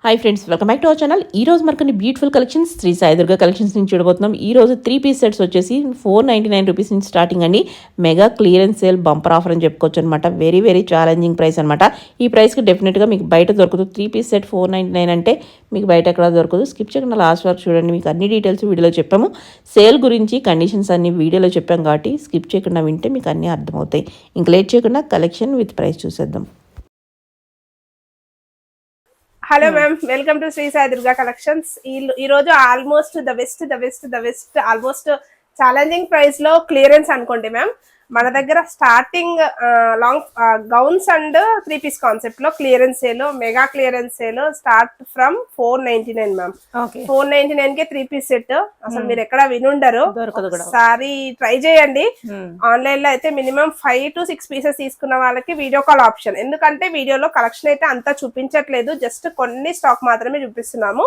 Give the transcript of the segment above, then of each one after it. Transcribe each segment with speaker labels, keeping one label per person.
Speaker 1: Hi friends, welcome back to our channel. ఈ రోజు మనకు beautiful collections Shri Sai Durga collections నుంచి చూడబోతున్నాం. ఈ రోజు 3 పీస్ సెట్స్ వచ్చేసి 499 రూపీస్ నుంచి స్టార్టింగ్ అండి. Mega clearance sale bumper offer అని చెప్పుకోవచ్చు అనమాట. వెరీ వెరీ ఛాలెంజింగ్ ప్రైస్ అనమాట. ఈ ప్రైస్కి డెఫినెట్గా మీకు బయట దొరకదు. 3 పీస్ సెట్ 499 అంటే మీకు బయట ఎక్కడ దొరకదు. స్కిప్ చేయకుండా లాస్ట్ వరకు చూడండి, మీకు అన్ని డీటెయిల్స్ వీడియోలో చెప్పాము. సేల్ గురించి కండిషన్స్ అన్ని వీడియోలో చెప్పాం కాబట్టి స్కిప్ చేయకుండా వింటే మీకు అన్నీ అర్థమవుతాయి. ఇంకా లేట్ చేయకుండా కలెక్షన్ విత్ ప్రైస్ చూసేద్దాం.
Speaker 2: Hello ma'am, welcome to Sri Sai Durga collections. ఈ రోజు almost the best almost challenging price లో క్లియరెన్స్ అనుకోండి మ్యామ్. మన దగ్గర starting long gowns and 3 piece concept లో clearance sale, mega clearance sale start from 499 ma'am. 499 కి 3 పీస్ సెట్ అసలు మీరు ఎక్కడ వినుండరు. ఒకసారి ట్రై చేయండి. ఆన్లైన్ లో అయితే మినిమం 5 to 6 పీసెస్ తీసుకున్న వాళ్ళకి వీడియో కాల్ ఆప్షన్, ఎందుకంటే వీడియోలో కలెక్షన్ అయితే అంతా చూపించట్లేదు, జస్ట్ కొన్ని స్టాక్ మాత్రమే చూపిస్తున్నాము.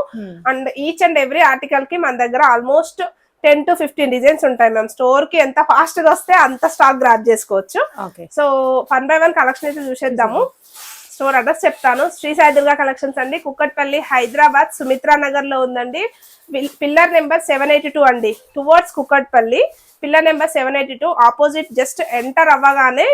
Speaker 2: And each and every article కి మన దగ్గర ఆల్మోస్ట్ 10 to 15 డిజైన్స్ ఉంటాయి మ్యామ్. స్టోర్ కి ఎంత ఫాస్ట్ గా వస్తే అంత స్టాక్ గ్రాప్ చేసుకోవచ్చు. సో 1 by 1 కలెక్షన్ అయితే చూసేద్దాము. స్టోర్ అడ్రస్ చెప్తాను. శ్రీ సాయి దుర్గా కలెక్షన్స్ అండి, కుక్కట్పల్లి, హైదరాబాద్, సుమిత్రా నగర్ లో ఉందండి. పిల్లర్ నెంబర్ 782 అండి, towards Kukatpally. Pillar number 782 opposite. Just enter అవ్వగానే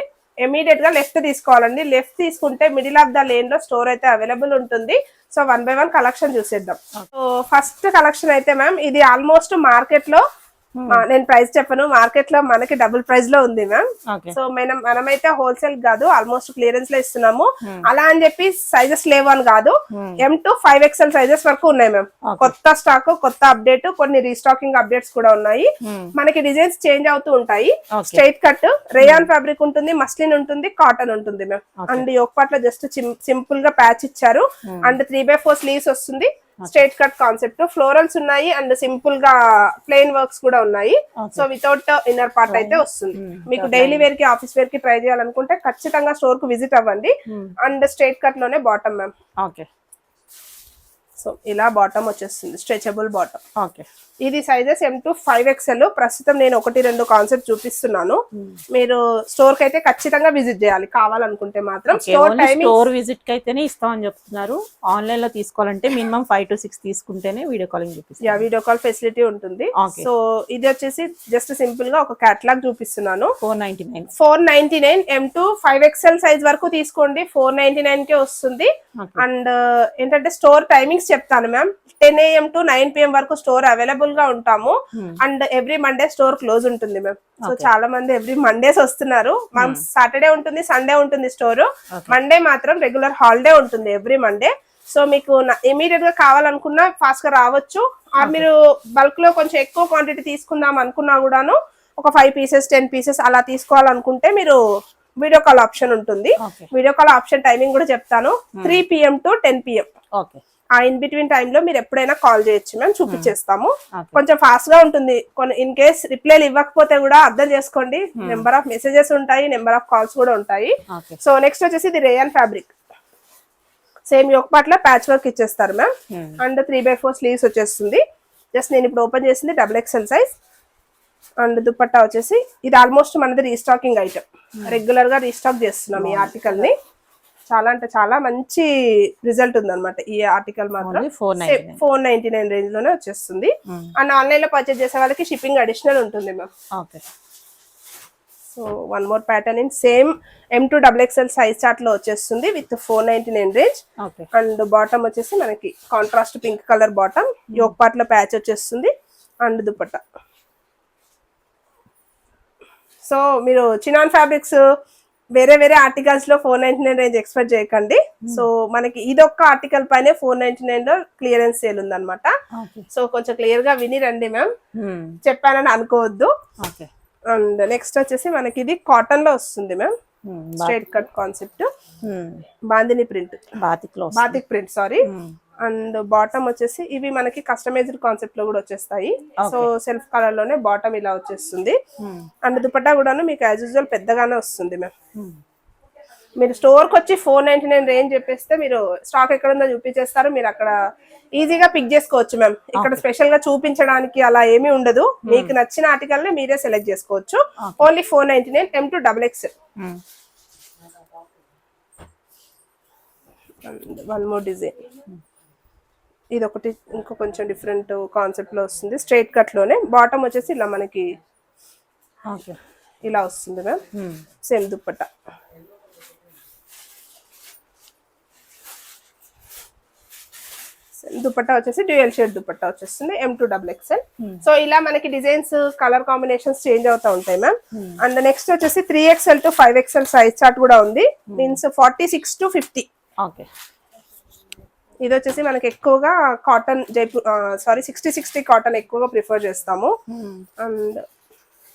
Speaker 2: ఇమీడియట్ గా లెఫ్ట్ తీసుకోవాలండి. లెఫ్ట్ తీసుకుంటే మిడిల్ ఆఫ్ ద లేన్ లో స్టోర్ అయితే అవైలబుల్ ఉంటుంది. సో 1 by 1 కలెక్షన్ చూసేద్దాం. సో ఫస్ట్ కలెక్షన్ అయితే మ్యామ్, ఇది ఆల్మోస్ట్ మార్కెట్ లో నేను ప్రైస్ చెప్పను, మార్కెట్ లో మనకి డబుల్ ప్రైస్ లో ఉంది మ్యామ్. సో మనమైతే హోల్సేల్ కాదు, ఆల్మోస్ట్ క్లియరెన్స్ లో ఇస్తున్నాము. అలా అని చెప్పి సైజెస్ లేవు అని కాదు, M to 5XL సైజెస్ వరకు ఉన్నాయి మ్యామ్. కొత్త స్టాక్, కొత్త అప్డేట్, కొన్ని రీస్టాకింగ్ అప్డేట్స్ కూడా ఉన్నాయి. మనకి డిజైన్స్ చేంజ్ అవుతూ ఉంటాయి. స్ట్రైట్ కట్, రేయాన్ ఫ్యాబ్రిక్ ఉంటుంది, మస్లిన్ ఉంటుంది, కాటన్ ఉంటుంది మ్యామ్. అండ్ యోక్ పార్ట్ లో జస్ట్ సింపుల్ గా ప్యాచ్ ఇచ్చారు. అండ్ 3/4 స్లీవ్స్ వస్తుంది. స్ట్రైట్ కట్ కాన్సెప్ట్, ఫ్లోరల్స్ ఉన్నాయి అండ్ సింపుల్ గా ప్లెయిన్ వర్క్స్ కూడా ఉన్నాయి. సో వితౌట్ ఇన్నర్ పార్ట్ అయితే వస్తుంది. మీకు డైలీ వేర్ కి, ఆఫీస్ వేర్ కి ట్రై చేయాలనుకుంటే ఖచ్చితంగా స్టోర్ కు విజిట్ అవ్వండి. అండ్ స్ట్రైట్ కట్ లోనే బాటమ్ మ్యామ్. ఓకే, సో ఇలా బాటమ్ వచ్చేస్తుంది, స్ట్రెచబుల్ బాటమ్. ఓకే, ఇది సైజెస్ M to 5XL. ప్రస్తుతం నేను 1-2 కాన్సెప్ట్ చూపిస్తున్నాను. మీరు స్టోర్ కి అయితే ఖచ్చితంగా విజిట్ చేయాలి కావాలనుకుంటే మాత్రం.
Speaker 1: స్టోర్ విజిట్ కి అయితేనే ఇస్తామని చెప్తున్నారు. ఆన్లైన్ లో తీసుకోవాలంటే మినిమం 5 to 6 తీసుకుంటేనే వీడియో కాలింగ్ చూపిస్తారు.
Speaker 2: వీడియో కాల్ ఫెసిలిటీ ఉంటుంది. సో ఇది వచ్చేసి జస్ట్ సింపుల్ గా ఒక క్యాటలాగ్ చూపిస్తున్నాను. 499 M to 5XL సైజ్ వరకు తీసుకోండి, 499 కే వస్తుంది. అండ్ ఏంటంటే స్టోర్ టైమింగ్స్ చెప్తాను మ్యామ్. 10 AM to 9 PM వరకు స్టోర్ అవైలబుల్ గా ఉంటాము. And every Monday store close ఉంటుంది మ్యామ్. సో చాలా మంది ఎవ్రీ మండేస్ వస్తున్నారు. మనం సాటర్డే ఉంటుంది, సండే ఉంటుంది స్టోర్. మండే మాత్రం రెగ్యులర్ హాలిడే ఉంటుంది ఎవ్రీ మండే. సో మీకు ఇమీడియట్ గా కావాలనుకున్నా ఫాస్ట్ గా రావచ్చు. మీరు బల్క్ లో కొంచెం ఎక్కువ క్వాంటిటీ తీసుకుందాం అనుకున్నా కూడాను ఒక 5 పీసెస్ 10 పీసెస్ అలా తీసుకోవాలనుకుంటే మీరు వీడియో కాల్ ఆప్షన్ ఉంటుంది. వీడియో కాల్ ఆప్షన్ టైమింగ్ కూడా చెప్తాను. 3 PM to 10 PM. ఓకే, ఆ ఇన్ బిట్వీన్ టైమ్ లో మీరు ఎప్పుడైనా కాల్ చేయొచ్చు మేము, చూపించేస్తాము. కొంచెం ఫాస్ట్ గా ఉంటుంది. ఇన్ కేస్ రిప్లైలు ఇవ్వకపోతే కూడా అర్థం చేసుకోండి, నెంబర్ ఆఫ్ మెసేజెస్ ఉంటాయి, నెంబర్ ఆఫ్ కాల్స్ కూడా ఉంటాయి. సో నెక్స్ట్ వచ్చేసి ఇది rayon fabric. Same yoke part లో ప్యాచ్ వర్క్ ఇచ్చేస్తారు మ్యామ్. అండ్ 3/4 స్లీవ్స్ వచ్చేస్తుంది. జస్ట్ నేను ఇప్పుడు ఓపెన్ చేసింది XXL సైజ్. అండ్ దుపట్టా వచ్చేసి ఇది ఆల్మోస్ట్ మనది రీస్టాకింగ్ ఐటమ్, రెగ్యులర్ గా రీస్టాక్ చేస్తున్నాం ఈ ఆర్టికల్ ని. చాలా అంటే చాలా మంచి రిజల్ట్ ఉంది అనమాట ఈ ఆర్టికల్ మాత్రం. 499 రేంజ్ లోనే వచ్చేస్తుంది. అండ్ ఆన్లైన్ లో పర్చేజ్ చేసే వాళ్ళకి షిప్పింగ్ అడిషనల్ ఉంటుంది ma'am. Okay, so one more pattern in same M to XXL size chart లో వచ్చేస్తుంది విత్ 499 రేంజ్. అండ్ బాటమ్ వచ్చేసి మనకి contrast pink colour bottom, yoke part లో ప్యాచ్ వచ్చేస్తుంది. అండ్ దుపట్టా. సో మీరు చినాన్ ఫ్యాబ్రిక్స్ వేరే వేరే ఆర్టికల్స్ లో 499 రేంజ్ ఎక్స్పెక్ట్ చేయకండి. సో మనకి ఇదొక్క ఆర్టికల్ పైన 499 లో క్లియరెన్స్ సేల్ ఉందన్నమాట. సో కొంచెం క్లియర్ గా విని రండి మ్యామ్, చెప్పానని అనుకోవద్దు. అండ్ నెక్స్ట్ వచ్చేసి మనకి ఇది కాటన్ లో వస్తుంది ma'am. Straight cut concept, bandhani print, batik print sorry. And bottom వచ్చేసి ఇవి మనకి కస్టమైజ్డ్ కాన్సెప్ట్ లో కూడా వచ్చేస్తాయి. సో సెల్ఫ్ కలర్ లోనే బాటమ్ ఇలా వచ్చేస్తుంది. అండ్ దుపట్టా కూడాను మీకు యాజ్ యూజువల్ పెద్దగానే వస్తుంది మ్యామ్. మీరు స్టోర్ కి వచ్చి 499 రేంజ్ చెప్పేస్తే మీరు స్టాక్ ఎక్కడ ఉందో చూపించేస్తారు, మీరు అక్కడ ఈజీగా పిక్ చేసుకోవచ్చు మ్యామ్. ఇక్కడ స్పెషల్ గా చూపించడానికి అలా ఏమీ ఉండదు. మీకు నచ్చిన ఆర్టికల్ ని మీరే సెలెక్ట్ చేసుకోవచ్చు. Only 499 M to XXL. One more design. ఇది ఒకటి ఇంకో కొంచెం డిఫరెంట్ కాన్సెప్ట్ లో వస్తుంది, స్ట్రైట్ కట్ లోనే. బాటమ్ వచ్చేసి ఇలా మనకి
Speaker 3: ఓకే.
Speaker 2: ఇలా వస్తుంది మ్యామ్. సేమ్ దుప్పట్టా. దుపట్టా వచ్చేసి డ్యూయల్ షేడ్ దుపట్టా వచ్చేస్తుంది, M2XXL. సో ఇలా మనకి డిజైన్స్ కలర్ కాంబినేషన్స్ చేంజ్ అవుతా ఉంటాయి మ్యామ్. అండ్ నెక్స్ట్ వచ్చేసి 3XL to 5XL size chart కూడా ఉంది, మీన్స్ 46 to 50.
Speaker 3: ఓకే.
Speaker 2: ఇది వచ్చేసి మనకి ఎక్కువగా కాటన్ జైపూర్ 60-60 కాటన్ ఎక్కువగా ప్రిఫర్ చేస్తాము. అండ్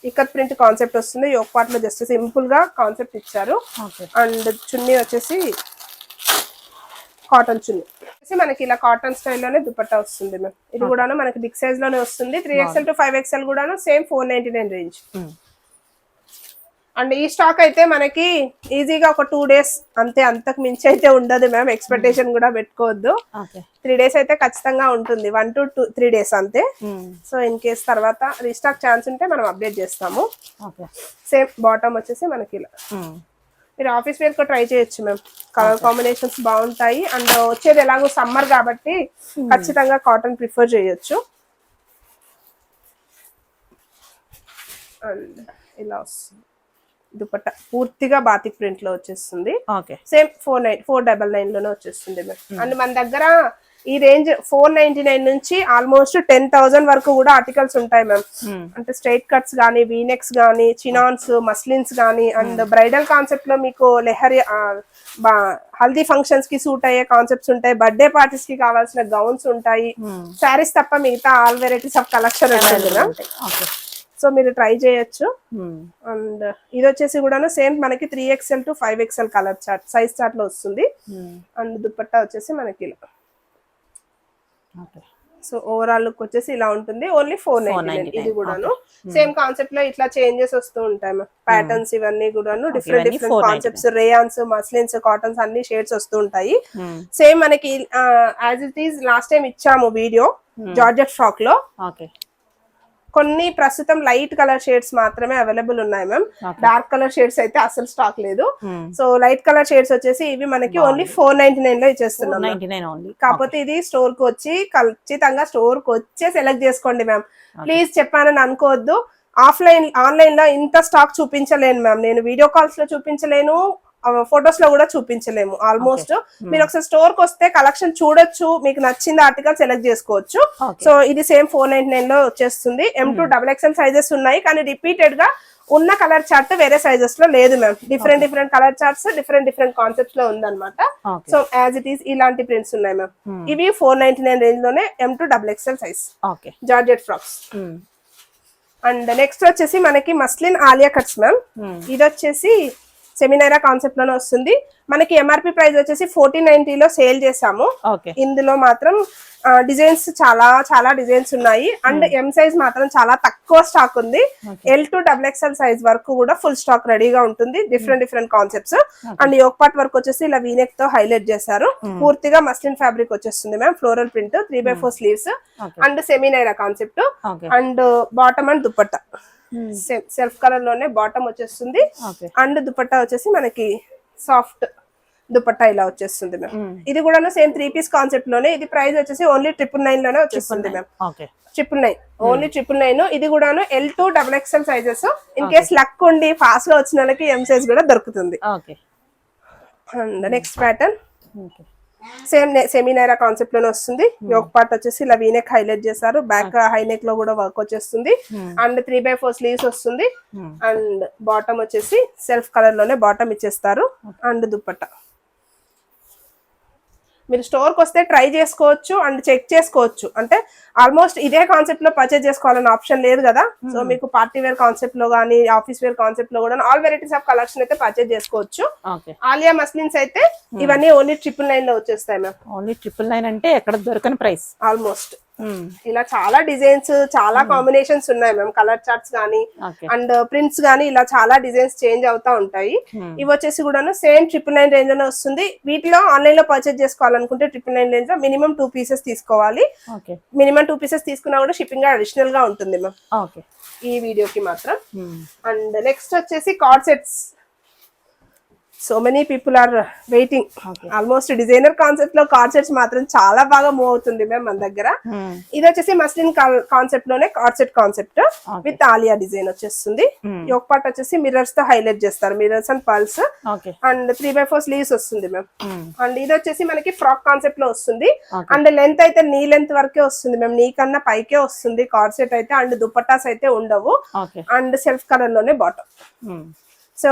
Speaker 2: ఇక్కత్ ప్రింట్ కాన్సెప్ట్ వస్తుంది, యోక్ పార్ట్ లో జస్ట్ సింపుల్ గా కాన్సెప్ట్ ఇచ్చారు. అండ్ చున్నీ వచ్చేసి కాటన్ చున్నీ మనకి ఇలా కాటన్ స్టైల్లోనే దుపట్టా వస్తుంది మ్యామ్. ఇది కూడాను మనకి బిగ్ సైజ్ లోనే వస్తుంది, 3XL to 5XL కూడాను సేమ్ 499 రేంజ్. అండ్ ఈ స్టాక్ అయితే మనకి ఈజీగా ఒక 2 days అంతే, అంతకు మించి అయితే ఉండదు మ్యామ్. ఎక్స్పెక్టేషన్ కూడా పెట్టుకోవద్దు. 3 days అయితే ఖచ్చితంగా ఉంటుంది, 1 to 3 days అంతే. సో ఇన్ కేస్ తర్వాత రీస్టాక్ ఛాన్స్ ఉంటే మనం అప్డేట్ చేస్తాము. సేమ్ బాటమ్ వచ్చేసి మనకి ఇలా మీరు ఆఫీస్ వేర్ కు ట్రై చేయొచ్చు మ్యామ్, కలర్ కాంబినేషన్స్ బాగుంటాయి. అండ్ వచ్చేది ఎలాగో సమ్మర్ కాబట్టి ఖచ్చితంగా కాటన్ ప్రిఫర్ చేయొచ్చు. అండ్ ఇలా వస్తుంది దుపట్టా, పూర్తిగా బాతిక్ ప్రింట్ లో వచ్చేస్తుంది. సేమ్ 499 లోనే వచ్చేస్తుంది మ్యామ్. అండ్ మన దగ్గర ఈ రేంజ్ 499 నుంచి ఆల్మోస్ట్ 10,000 వరకు కూడా ఆర్టికల్స్ ఉంటాయి మ్యామ్. అంటే స్ట్రైట్ కట్స్ గానీ, వీనెక్స్ గానీ, చినాన్స్, మస్లిన్స్ గానీ, అండ్ బ్రైడల్ కాన్సెప్ట్ లో మీకు లెహరి హల్దీ ఫంక్షన్స్ కి సూట్ అయ్యే కాన్సెప్ట్స్ ఉంటాయి, బర్త్డే పార్టీస్ కి కావాల్సిన గౌన్స్ ఉంటాయి, శారీస్ తప్ప మిగతా ఆల్ వెరైటీస్ ఆఫ్ కలెక్షన్ ఉంటుంది మ్యామ్. సో మీరు ట్రై చేయొచ్చు. అండ్ ఇది వచ్చేసి కూడా సేమ్ మనకి 3XL to 5XL colour chart size chart లో వస్తుంది. అండ్ దుపట్టా వచ్చేసి మనకి ఇలా. సో ఓవరాల్ లుక్ వచ్చేసి ఇలా ఉంటుంది, ఓన్లీ 499. ఇది కూడాను సేమ్ కాన్సెప్ట్ లో ఇట్లా చేంజెస్ వస్తూ ఉంటాయి మ్యామ్. ప్యాటర్న్స్ ఇవన్నీ కూడాను different different concepts, rayons, muslins, cottons అన్ని షేడ్స్ వస్తూ ఉంటాయి. సేమ్ మనకి as it is last time ఇచ్చాము వీడియో జార్జెట్ ఫ్రాక్ లో. కొన్ని ప్రస్తుతం లైట్ కలర్ షేడ్స్ మాత్రమే అవైలబుల్ ఉన్నాయి మ్యామ్. డార్క్ కలర్ షేడ్స్ అయితే అసలు స్టాక్ లేదు. సో లైట్ కలర్ షేడ్స్ వచ్చేసి ఇవి మనకి ఓన్లీ 499 లో ఇచ్చేస్తున్నాం. కాకపోతే ఇది స్టోర్ కు వచ్చి ఖచ్చితంగా స్టోర్ కు వచ్చే సెలెక్ట్ చేసుకోండి మ్యామ్. ప్లీజ్ చెప్పానని అనుకోవద్దు. ఆన్లైన్ లో ఇంత స్టాక్ చూపించలేను మ్యామ్, నేను వీడియో కాల్స్ లో చూపించలేను, ఫొటోస్ లో కూడా చూపించలేము. ఆల్మోస్ట్ మీరు ఒకసారి స్టోర్ కి వస్తే కలెక్షన్ చూడొచ్చు, మీకు నచ్చింది ఆర్టికల్ సెలెక్ట్ చేసుకోవచ్చు. సో ఇది సేమ్ 499 లో వచ్చేస్తుంది. M2XXL సైజెస్ ఉన్నాయి, కానీ రిపీటెడ్ గా ఉన్న కలర్ చార్ట్ వేరే సైజెస్ లో లేదు ma'am. Different different colour charts different concepts లో ఉందన్నమాట. సో యాజ్ ఇట్ ఈస్ ఇలాంటి ప్రింట్స్ ఉన్నాయి మ్యామ్. ఇవి 499 రేంజ్ లోనే M2XXL size georgette frocks. And next వచ్చేసి మనకి మస్లిన్ ఆలియా కట్స్ మ్యామ్. ఇది వచ్చేసి సెమినైరా కాన్సెప్ట్ లోనే వస్తుంది. మనకి MRP ప్రైస్ వచ్చేసి 1490 లో సేల్ చేసాము. ఇందులో మాత్రం డిజైన్స్ చాలా డిజైన్స్ ఉన్నాయి. అండ్ M సైజ్ మాత్రం చాలా తక్కువ స్టాక్ ఉంది. L to XXL సైజ్ వరకు కూడా ఫుల్ స్టాక్ రెడీగా ఉంటుంది, different concepts. And yoke part work వచ్చేసి ఇలా వీనెక్ తో హైలైట్ చేశారు. పూర్తిగా మస్లిన్ ఫ్యాబ్రిక్ వచ్చేస్తుంది ma'am, floral print, 3/4 sleeves and సెమినైరా concept. And bottom and dupatta self colour లోనే బాటమ్ వచ్చేస్తుంది. అండ్ దుపట్టా వచ్చేసి మనకి సాఫ్ట్ దుపట్టా ఇలా వచ్చేస్తుంది మ్యామ్. ఇది కూడా సేమ్ 3 piece కాన్సెప్ట్ లోనే. ఇది ప్రైస్ వచ్చేసి ఓన్లీ 999 లోనే వచ్చేస్తుంది మ్యామ్. 999 ఓన్లీ 999. ఇది కూడాను L to XXL sizes. In case luck ఉండి ఫాస్ట్ గా వచ్చిన వాళ్ళకి M సైజ్ కూడా దొరుకుతుంది. అండ్ నెక్స్ట్ ప్యాటర్న్ సేమ్ సెమినైరా కాన్సెప్ట్ లోనే వస్తుంది. యోక్ పార్ట్ వచ్చేసి ఇలా వీనెక్ హైలైట్ చేశారు, బ్యాక్ హై నెక్ లో కూడా వర్క్ వచ్చేస్తుంది. అండ్ 3/4 స్లీవ్స్ వస్తుంది. అండ్ బాటమ్ వచ్చేసి సెల్ఫ్ కలర్ లోనే బాటమ్ ఇచ్చేస్తారు. అండ్ దుపట్టా మీరు స్టోర్ కి వస్తే ట్రై చేసుకోవచ్చు అండ్ చెక్ చేసుకోవచ్చు. అంటే ఆల్మోస్ట్ ఇదే కాన్సెప్ట్ లో పర్చేజ్ చేసుకోవాలని ఆప్షన్ లేదు కదా. సో మీకు పార్టీ వేర్ కాన్సెప్ట్ లో గానీ, ఆఫీస్ వేర్ కాన్సెప్ట్ లో కూడా ఆల్ వెరైటీస్ ఆఫ్ కలెక్షన్ అయితే పర్చేజ్ చేసుకోవచ్చు. ఆలియా మస్లిన్స్ అయితే ఇవన్నీ ఓన్లీ 999 లో వచ్చేస్తాయి మ్యామ్.
Speaker 3: ఓన్లీ 999 అంటే ఎక్కడ దొరకని ప్రైస్
Speaker 2: ఆల్మోస్ట్. ఇలా చాలా డిజైన్స్, చాలా కాంబినేషన్స్ ఉన్నాయి మ్యామ్. కలర్ చార్ట్స్ గానీ అండ్ ప్రింట్స్ గానీ ఇలా చాలా డిజైన్స్ చేంజ్ అవుతా ఉంటాయి. ఇవి వచ్చేసి కూడా సేమ్ 999 రేంజ్ లోనే వస్తుంది. వీటిలో ఆన్లైన్ లో పర్చేజ్ చేసుకోవాలనుకుంటే 999 రేంజ్ లో మినిమం 2 pieces తీసుకోవాలి. మినిమం 2 pieces తీసుకున్నా కూడా షిప్పింగ్ అడిషనల్ గా ఉంటుంది మ్యామ్ ఈ వీడియోకి మాత్రం. అండ్ నెక్స్ట్ వచ్చేసి coord sets. So many people are waiting.
Speaker 3: Okay.
Speaker 2: Almost designer concept లో కార్డ్ సెట్స్ మాత్రం చాలా బాగా మూవ్ అవుతుంది మ్యామ్ మన దగ్గర. ఇది వచ్చేసి మస్లిన్ కాన్సెప్ట్ లోనే card set concept with Alia design వచ్చేస్తుంది. యోక్ పార్ట్ వచ్చేసి మిర్రర్స్ తో హైలైట్ చేస్తారు, mirrors and pearls
Speaker 3: okay
Speaker 2: and 3/4 sleeves వస్తుంది మ్యామ్. అండ్ ఇది వచ్చేసి మనకి ఫ్రాక్ కాన్సెప్ట్ లో వస్తుంది. అండ్ లెంత్ అయితే నీ లెంత్ వరకే వస్తుంది మ్యామ్, నీ కన్నా పైకే వస్తుంది కార్డ్ సెట్ అయితే. అండ్ దుపట్టాస్ అయితే ఉండవు.
Speaker 3: ఓకే
Speaker 2: అండ్ సెల్ఫ్ కలర్ లోనే బాటమ్. సో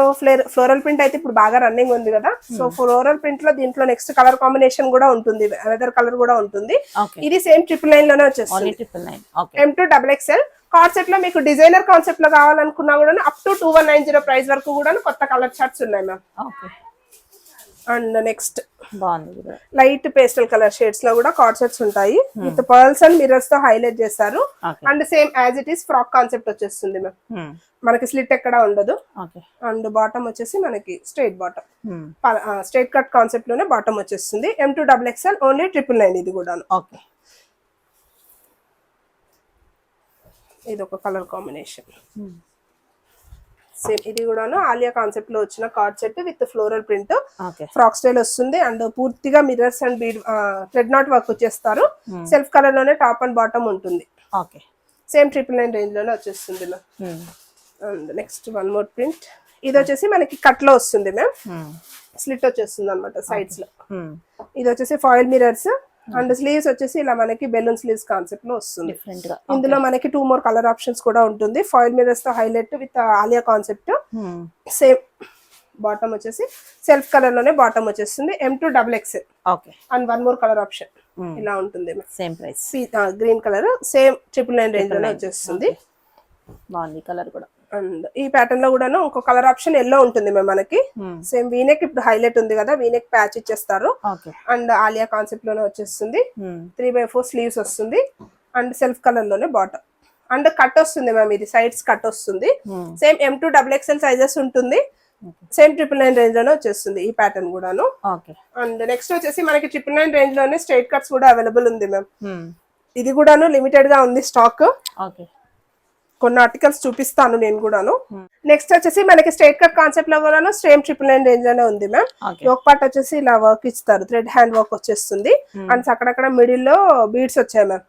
Speaker 2: ఫ్లోరల్ ప్రింట్ అయితే ఇప్పుడు బాగా రన్నింగ్ ఉంది కదా. సో ఫ్లోరల్ ప్రింట్ లో దీంట్లో నెక్స్ట్ కలర్ కాంబినేషన్ కూడా ఉంటుంది, వెదర్ కలర్ కూడా ఉంటుంది.
Speaker 3: ఓకే
Speaker 2: ఇది సేమ్ 999 లోనే
Speaker 3: ఓన్లీ
Speaker 2: వచ్చేస్తుంది.
Speaker 3: 999. ఓకే
Speaker 2: M2XXL కార్డ్ సెట్ లో మీకు డిజైనర్ కాన్సెప్ట్ లో కావాలనుకున్నా కూడా అప్ టు 2190 ప్రైస్ వరకు కూడా కొత్త కలర్ చార్ట్స్ ఉన్నాయి మ్యామ్.
Speaker 3: ఓకే
Speaker 2: అండ్ నెక్స్ట్
Speaker 3: బాగుంది ఇది కూడా.
Speaker 2: లైట్ పేస్టల్ కలర్ షేడ్స్ లో కూడా కార్డ్ సెట్స్ ఉంటాయి విత్ పర్ల్స్ అండ్ మిర్రర్స్ తో హైలైట్ చేస్తారు.
Speaker 3: Okay
Speaker 2: and same as it is frock concept వచ్చేస్తుంది మ్యామ్, మనకి స్లిట్ ఎక్కడ ఉండదు.
Speaker 3: ఓకే
Speaker 2: అండ్ బాటమ్ వచ్చేసి మనకి straight bottom, straight cut concept లోనే బాటమ్ వచ్చేస్తుంది. M2XXL ఓన్లీ 999 ఇది కూడా.
Speaker 3: ఓకే
Speaker 2: ఇది ఒక కలర్ కాంబినేషన్. సేమ్ ఇది కూడాను ఆలియా కాన్సెప్ట్ లో వచ్చిన card set with floral print,
Speaker 3: okay
Speaker 2: frock style వస్తుంది. అండ్ పూర్తిగా mirrors and bead thread knot work వచ్చేస్తారు. సెల్ఫ్ కలర్ లోనే టాప్ అండ్ బాటమ్ ఉంటుంది.
Speaker 3: ఓకే
Speaker 2: సేమ్ 999 రేంజ్ లోనే వచ్చేస్తుంది ma'am. And next one more print. ఇది వచ్చేసి మనకి కట్ లో వస్తుంది మ్యామ్, స్లిట్ వచ్చేస్తుంది అనమాట సైడ్స్ లో. ఇది వచ్చేసి ఫాయిల్ మిర్రర్స్ అండ్ స్లీవ్స్ వచ్చేసి ఇలా మనకి బెలూన్ స్లీవ్స్ కాన్సెప్ట్ లో వస్తుంది.
Speaker 3: డిఫరెంట్ గా.
Speaker 2: ఇందులో మనకి 2 more కలర్ ఆప్షన్స్ కూడా ఉంటుంది. ఫాయిల్ మిర్రర్స్ తో highlight with Alia concept. Same bottom వచ్చేసి సెల్ఫ్ కలర్ లోనే బాటమ్ వచ్చేస్తుంది. M2XXL
Speaker 3: okay
Speaker 2: and one more colour option ఇలా ఉంటుంది.
Speaker 3: Same price.
Speaker 2: Green colour same 999 range లోనే వచ్చేస్తుంది.
Speaker 3: బాగుంది కలర్ కూడా.
Speaker 2: అండ్ ఈ ప్యాటర్న్ లో కూడాను ఇంకో కలర్ ఆప్షన్ ఎల్లో ఉంటుంది మ్యామ్ మనకి. సేమ్ వీనెక్ ఇప్పుడు హైలైట్ ఉంది కదా, వీనెక్ ప్యాచ్ ఇచ్చేస్తారు.
Speaker 3: ఓకే
Speaker 2: అండ్ ఆలియా కాన్సెప్ట్ లోనే వచ్చేస్తుంది. 3/4 స్లీవ్స్ వస్తుంది. అండ్ సెల్ఫ్ కలర్ లోనే బాటమ్ అండ్ కట్ వస్తుంది మ్యామ్, ఇది సైడ్స్ కట్ వస్తుంది. సేమ్ M2XXL సైజెస్ ఉంటుంది. సేమ్ 999 రేంజ్ లోనే వచ్చేస్తుంది ఈ ప్యాటర్న్ కూడాను.
Speaker 3: ఓకే
Speaker 2: అండ్ నెక్స్ట్ వచ్చేసి మనకి 999 రేంజ్ లోనే స్ట్రైట్ కట్స్ కూడా అవైలబుల్ ఉంది మ్యామ్. ఇది కూడాను లిమిటెడ్ గా ఉంది స్టాక్.
Speaker 3: ఓకే
Speaker 2: కొన్ని ఆర్టికల్స్ చూపిస్తాను నేను కూడాను. నెక్స్ట్ వచ్చేసి మనకి స్ట్రైట్ కట్ కాన్సెప్ట్ లో కూడాను సేమ్ 999 రేంజ్ లోనే ఉంది మ్యామ్. యోక్ పార్ట్ వచ్చేసి ఇలా వర్క్ ఇస్తారు, థ్రెడ్ హ్యాండ్ వర్క్ వచ్చేస్తుంది. అండ్ అక్కడక్కడ మిడిల్ లో బీడ్స్ వచ్చాయి ma'am.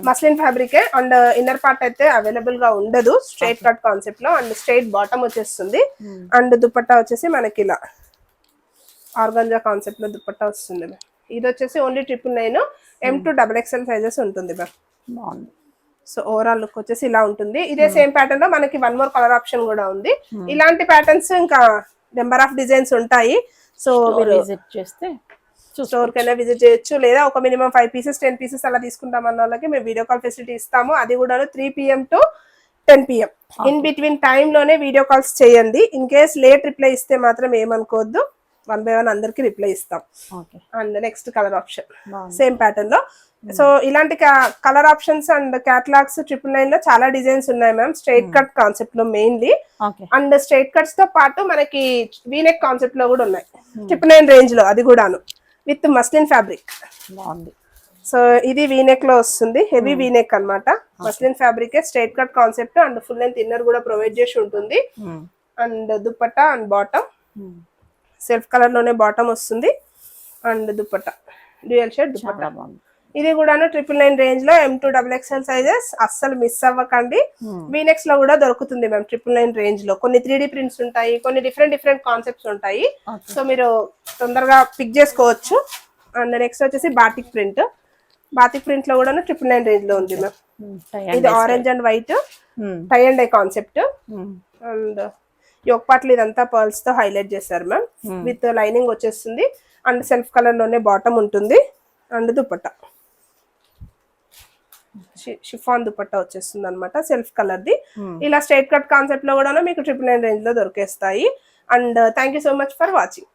Speaker 2: Muslin fabric and inner part అయితే అవైలబుల్ గా ఉండదు స్ట్రైట్ కట్ కాన్సెప్ట్ లో. అండ్ స్ట్రైట్ బాటమ్ వచ్చేస్తుంది. అండ్ దుపట్టా వచ్చేసి మనకి ఇలా ఆర్గంజా కాన్సెప్ట్ లో దుపట్టా వస్తుంది మ్యామ్. ఇది వచ్చేసి ఓన్లీ 999. M2XXL సైజెస్ ఉంటుంది మ్యామ్.
Speaker 3: బాగుంది.
Speaker 2: సో ఓవరాల్ లుక్ వచ్చేసి ఇలా ఉంటుంది. ఇదే సేమ్ ప్యాటర్న్ లో మనకి వన్ మోర్ కలర్ ఆప్షన్ కూడా ఉంది. ఇలాంటి ప్యాటర్న్స్ ఇంకా నెంబర్ ఆఫ్ డిజైన్స్ ఉంటాయి. సో మీరు
Speaker 3: విజిట్ చేస్తే
Speaker 2: స్టోర్ కైనా విజిట్ చేయొచ్చు, లేదా ఒక మినిమం 5 pieces 10 pieces అలా తీసుకుంటాం అన్న వాళ్ళకి మేము వీడియో కాల్ ఫెసిలిటీ ఇస్తాము. అది కూడా 3 PM to 10 PM in between time లోనే వీడియో కాల్స్ చేయండి. ఇన్ కేస్ లేట్ రిప్లై ఇస్తే మాత్రం ఏమనుకోవద్దు, 1 by 1 అందరికి రిప్లై ఇస్తాం. And next colour option same pattern లో. సో ఇలాంటి కలర్ ఆప్షన్స్ అండ్ క్యాటలాగ్స్ 999 లో చాలా డిజైన్స్ ఉన్నాయి మ్యామ్, స్ట్రైట్ కట్ కాన్సెప్ట్ లో మెయిన్లీ. అండ్ స్ట్రైట్ కట్స్ తో పాటు మనకి వీనెక్ కాన్సెప్ట్ లో కూడా ఉన్నాయి 999 రేంజ్ లో, అది కూడాను విత్ మస్లిన్ ఫ్యాబ్రిక్.
Speaker 3: బాగుంది.
Speaker 2: సో ఇది వీనెక్ లో వస్తుంది, హెవీ వీనెక్ అన్నమాట. Muslin fabric straight cut concept and full length inner కూడా ప్రొవైడ్ చేసి ఉంటుంది. And dupatta and bottom self colour లోనే బాటమ్ వస్తుంది. And dupatta dual shade dupatta. ఇది కూడా 999 రేంజ్ లో M2XXL సైజెస్ అస్సలు మిస్ అవ్వకండి. వీనెక్స్ లో కూడా దొరుకుతుంది మ్యామ్ 999 రేంజ్ లో. కొన్ని 3D ప్రింట్స్ ఉంటాయి, కొన్ని డిఫరెంట్ కాన్సెప్ట్స్ ఉంటాయి. సో మీరు తొందరగా పిక్ చేసుకోవచ్చు. అండ్ నెక్స్ట్ వచ్చేసి బాతిక్ ప్రింట్. బాతిక్ ప్రింట్ లో కూడా 999 రేంజ్ లో ఉంది మ్యామ్. ఇది orange and white tie and dye concept. And yoke పార్ట్లు ఇదంతా పర్ల్స్ తో హైలైట్ చేశారు మ్యామ్, విత్ లైనింగ్ వచ్చేస్తుంది. అండ్ సెల్ఫ్ కలర్ లోనే బాటమ్ ఉంటుంది. అండ్ దుపట్టా షిఫాన్ దుపట్టా వచ్చేస్తుంది అనమాట, సెల్ఫ్ కలర్ ది. ఇలా స్ట్రైట్ కట్ కాన్సెప్ట్ లో కూడా మీకు 999 రేంజ్ లో దొరికేస్తాయి. And thank you so much for watching.